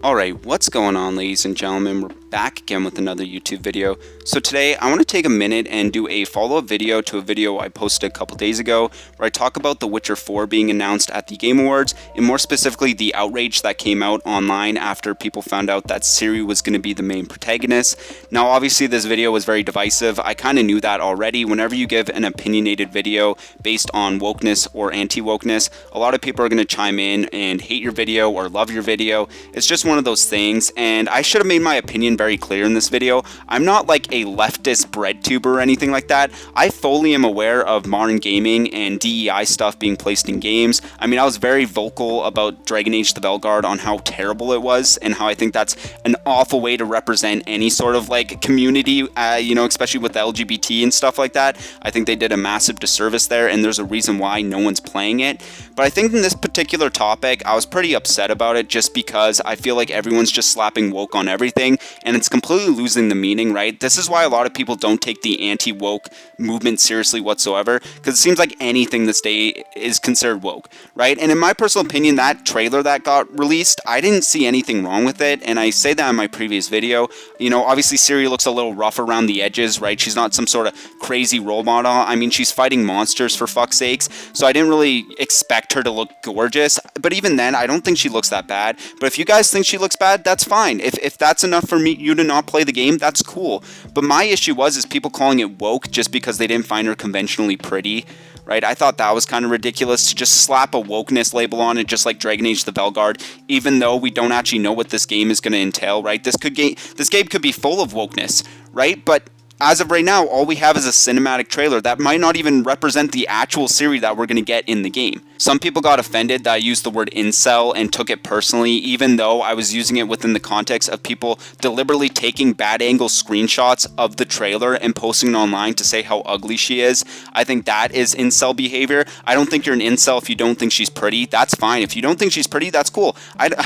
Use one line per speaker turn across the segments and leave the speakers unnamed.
Alright, what's going on, ladies and gentlemen? We're back again with another YouTube video. So today I want to take a minute and do a follow-up video to a video I posted a couple days ago where I talk about The Witcher 4 being announced at the Game Awards, and more specifically the outrage that came out online after people found out that Ciri was going to be the main protagonist. Now obviously this video was very divisive. I kind of knew that already. Whenever you give an opinionated video based on wokeness or anti-wokeness, a lot of people are going to chime in and hate your video or love your video. It's just one of those things, and I should have made my opinion very clear in this video. I'm not like a leftist bread tuber or anything like that. I fully am aware of modern gaming and DEI stuff being placed in games. I mean, I was very vocal about Dragon Age the Belguard on how terrible it was and how I think that's an awful way to represent any sort of like community, especially with the LGBT and stuff like that. I think they did a massive disservice there, and there's a reason why no one's playing it. But I think in this particular topic, I was pretty upset about it just because I feel like everyone's just slapping woke on everything, and it's completely losing the meaning, right? This is why a lot of people don't take the anti-woke movement seriously whatsoever, because it seems like anything this day is considered woke, right? And in my personal opinion, that trailer that got released, I didn't see anything wrong with it, and I say that in my previous video. Obviously Ciri looks a little rough around the edges, right? She's not some sort of crazy role model. I mean, she's fighting monsters for fuck's sakes, so I didn't really expect her to look gorgeous, but even then, I don't think she looks that bad. But if you guys think she looks bad, that's fine. If that's enough for you to not play the game, that's cool. But my issue is people calling it woke just because they didn't find her conventionally pretty, right? I thought that was kind of ridiculous to just slap a wokeness label on it, just like Dragon Age the Belguard, even though we don't actually know what this game is going to entail, right? This game could be full of wokeness, right? But as of right now, all we have is a cinematic trailer that might not even represent the actual Ciri that we're going to get in the game. Some people got offended that I used the word incel and took it personally, even though I was using it within the context of people deliberately taking bad angle screenshots of the trailer and posting it online to say how ugly she is. I think that is incel behavior. I don't think you're an incel if you don't think she's pretty. That's fine. If you don't think she's pretty, that's cool.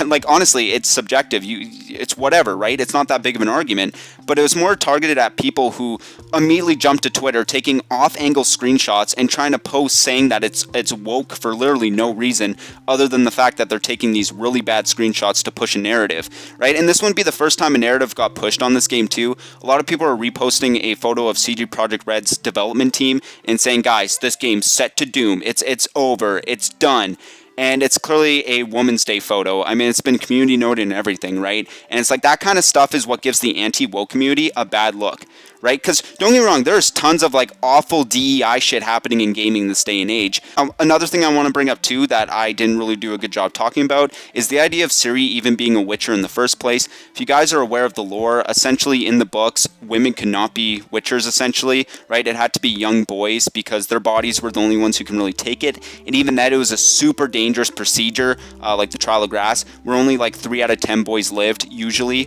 Like, honestly, it's subjective. It's whatever, right? It's not that big of an argument. But it was more targeted at people who immediately jumped to Twitter, taking off-angle screenshots and trying to post saying that it's woke for literally no reason other than the fact that they're taking these really bad screenshots to push a narrative, right? And this wouldn't be the first time a narrative got pushed on this game too. A lot of people are reposting a photo of CD Projekt Red's development team and saying, guys, this game's set to doom. It's over. It's done. And it's clearly a Women's Day photo. I mean, it's been community noted and everything, right? And it's like that kind of stuff is what gives the anti-woke community a bad look, right? Because don't get me wrong, there's tons of like awful DEI shit happening in gaming this day and age. Another thing I want to bring up too that I didn't really do a good job talking about is the idea of Ciri even being a Witcher in the first place. If you guys are aware of the lore, essentially in the books, women could not be Witchers essentially, right? It had to be young boys because their bodies were the only ones who can really take it. And even that, it was a super dangerous procedure, like the Trial of Grass, where only like 3 out of 10 boys lived usually,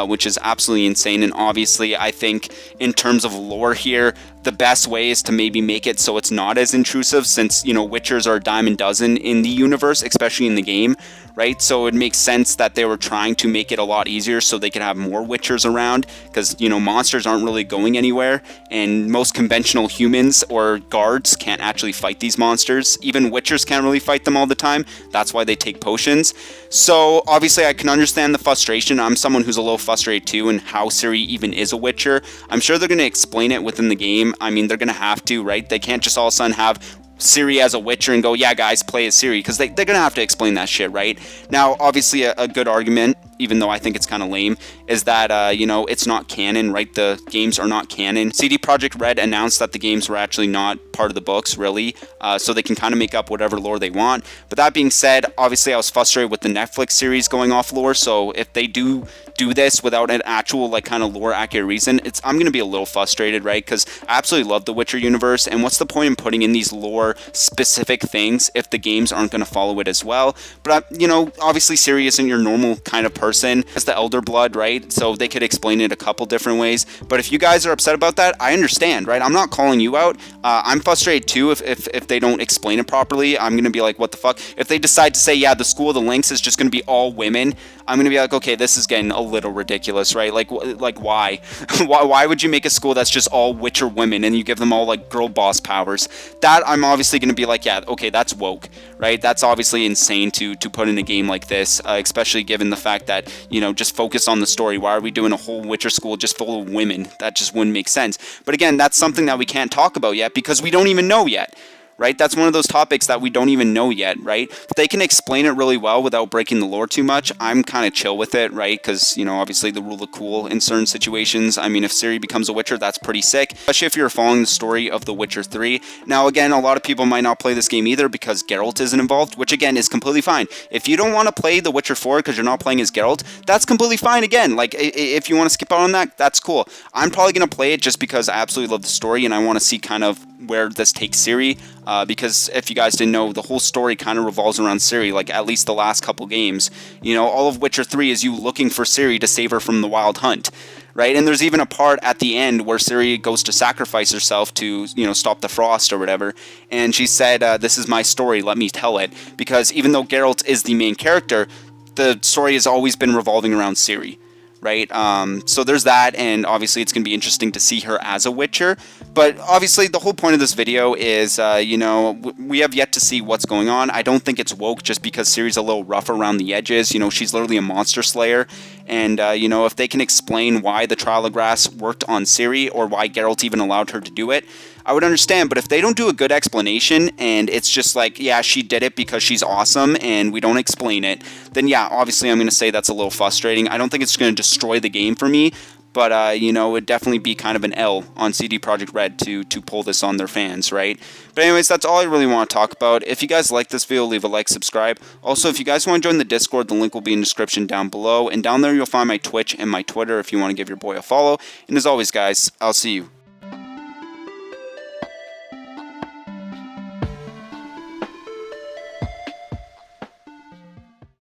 which is absolutely insane. And obviously, I think in terms of lore here, the best way is to maybe make it so it's not as intrusive, since Witchers are a dime a dozen in the universe, especially in the game, right? So it makes sense that they were trying to make it a lot easier so they could have more Witchers around, because monsters aren't really going anywhere, and most conventional humans or guards can't actually fight these monsters. Even Witchers can't really fight them all the time. That's why they take potions. So obviously I can understand the frustration. I'm someone who's a little frustrated too in how Ciri even is a Witcher. I'm sure they're going to explain it within the game. I mean, they're going to have to, right? They can't just all of a sudden have Ciri as a Witcher and go, yeah, guys, play as Ciri, because they're going to have to explain that shit, right? Now, obviously, a good argument, even though I think it's kind of lame, is that, it's not canon, right? The games are not canon. CD Projekt Red announced that the games were actually not part of the books, really, so they can kind of make up whatever lore they want. But that being said, obviously, I was frustrated with the Netflix series going off lore, so if they do this without an actual, like, kind of lore-accurate reason, I'm going to be a little frustrated, right? Because I absolutely love the Witcher universe, and what's the point in putting in these lore-specific things if the games aren't going to follow it as well? But, obviously, Ciri isn't your normal kind of person. It's the Elder Blood, right? So they could explain it a couple different ways. But if you guys are upset about that, I understand, right? I'm not calling you out. I'm frustrated, too, if they don't explain it properly. I'm going to be like, what the fuck? If they decide to say, yeah, the School of the Lynx is just going to be all women, I'm going to be like, okay, this is getting a little ridiculous, right? Like why? Why would you make a school that's just all Witcher women and you give them all like girl boss powers? That I'm obviously going to be like, yeah, okay, that's woke, right? That's obviously insane to put in a game like this, especially given the fact that, you know, just focus on the story. Why are we doing a whole Witcher school just full of women? That just wouldn't make sense. But again, that's something that we can't talk about yet because we don't even know yet. Right? That's one of those topics that we don't even know yet, right? If they can explain it really well without breaking the lore too much, I'm kind of chill with it, right? Because, you know, obviously the rule of cool in certain situations. I mean, if Ciri becomes a Witcher, that's pretty sick, especially if you're following the story of The Witcher 3. Now, again, a lot of people might not play this game either because Geralt isn't involved, which, again, is completely fine. If you don't want to play The Witcher 4 because you're not playing as Geralt, that's completely fine. Again, like, if you want to skip out on that, that's cool. I'm probably going to play it just because I absolutely love the story and I want to see kind of where this takes Ciri, because if you guys didn't know, the whole story kind of revolves around Ciri, like at least the last couple games. You know, all of Witcher 3 is you looking for Ciri to save her from the Wild Hunt, right? And there's even a part at the end where Ciri goes to sacrifice herself to, you know, stop the frost or whatever, and she said, this is my story, let me tell it, because even though Geralt is the main character, the story has always been revolving around Ciri. Right? So there's that, and obviously it's going to be interesting to see her as a Witcher. But obviously the whole point of this video is, you know, we have yet to see what's going on. I don't think it's woke just because Ciri's a little rough around the edges. You know, she's literally a monster slayer. And, you know, if they can explain why the Trial of Grass worked on Ciri or why Geralt even allowed her to do it, I would understand. But if they don't do a good explanation and it's just like, yeah, she did it because she's awesome and we don't explain it, then yeah, obviously I'm going to say that's a little frustrating. I don't think it's going to destroy the game for me, but, you know, it would definitely be kind of an L on CD Projekt Red to pull this on their fans, right? But anyways, that's all I really want to talk about. If you guys like this video, leave a like, subscribe. Also, if you guys want to join the Discord, the link will be in the description down below. And down there, you'll find my Twitch and my Twitter if you want to give your boy a follow. And as always, guys, I'll see you